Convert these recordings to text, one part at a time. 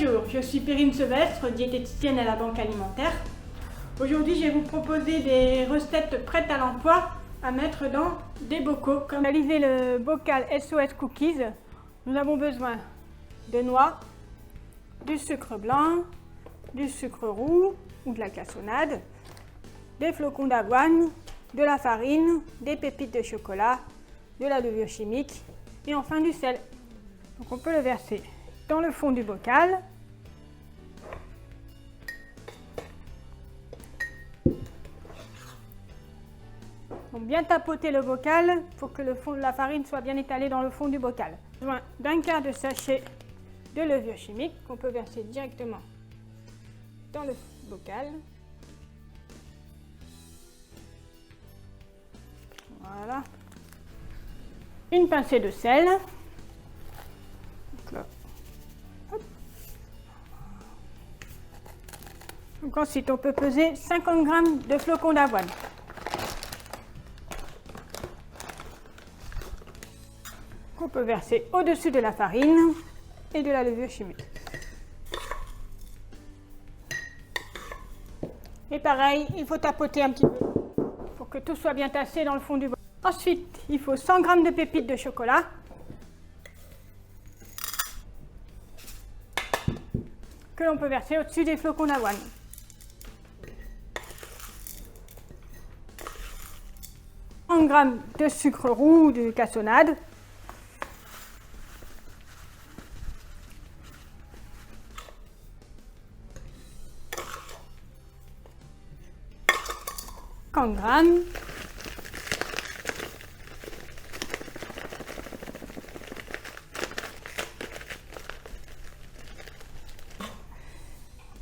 Bonjour, je suis Perrine Sevestre, diététicienne à la Banque Alimentaire. Aujourd'hui, je vais vous proposer des recettes prêtes à l'emploi à mettre dans des bocaux. Pour réaliser le bocal SOS Cookies, nous avons besoin de noix, du sucre blanc, du sucre roux ou de la cassonade, des flocons d'avoine, de la farine, des pépites de chocolat, de la levure chimique et enfin du sel. Donc on peut le verser dans le fond du bocal. Donc bien tapoter le bocal pour que le fond de la farine soit bien étalé dans le fond du bocal. Besoin d'un quart de sachet de levure chimique qu'on peut verser directement dans le bocal. Voilà. Une pincée de sel. Donc là. Hop. Donc ensuite, on peut peser 50 g de flocons d'avoine. Qu'on peut verser au-dessus de la farine et de la levure chimique. Et pareil, il faut tapoter un petit peu pour que tout soit bien tassé dans le fond du bocal. Ensuite, il faut 100 g de pépites de chocolat. Que l'on peut verser au-dessus des flocons d'avoine. Un gramme de sucre roux ou de cassonade. Grammes.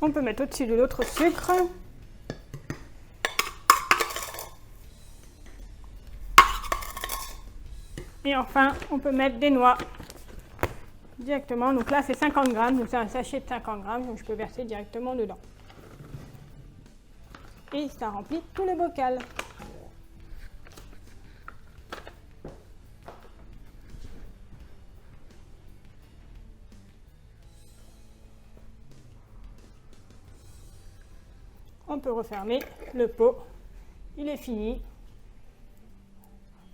On peut mettre au-dessus de l'autre sucre. Et enfin, on peut mettre des noix directement. Donc là, c'est 50 g. Donc c'est un sachet de 50 g. Donc je peux verser directement dedans. Et ça remplit tout le bocal. On peut refermer le pot. Il est fini.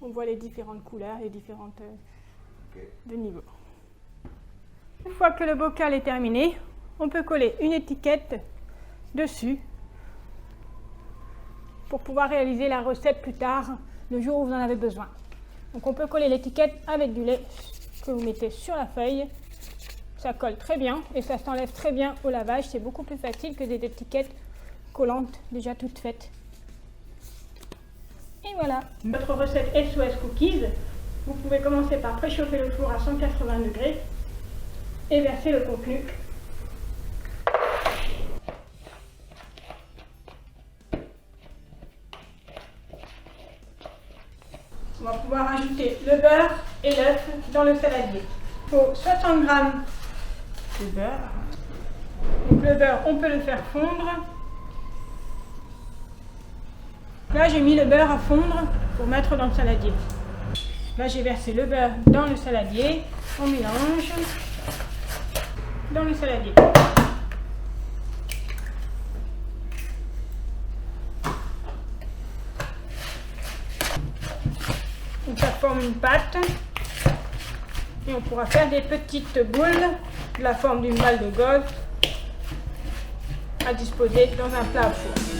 On voit les différentes couleurs, les différentes de niveau. Une fois que le bocal est terminé, on peut coller une étiquette dessus pour pouvoir réaliser la recette plus tard, le jour où vous en avez besoin. Donc on peut coller l'étiquette avec du lait que vous mettez sur la feuille. Ça colle très bien et ça s'enlève très bien au lavage. C'est beaucoup plus facile que des étiquettes collantes déjà toutes faites. Et voilà. Votre recette SOS Cookies, vous pouvez commencer par préchauffer le four à 180 degrés et verser le contenu. On va pouvoir ajouter le beurre et l'œuf dans le saladier. Il faut 60 g de beurre. Donc le beurre, on peut le faire fondre. Là, j'ai mis le beurre à fondre pour mettre dans le saladier. Là, j'ai versé le beurre dans le saladier. On mélange dans le saladier. Donc ça forme une pâte et on pourra faire des petites boules de la forme d'une balle de golf à disposer dans un plat à four.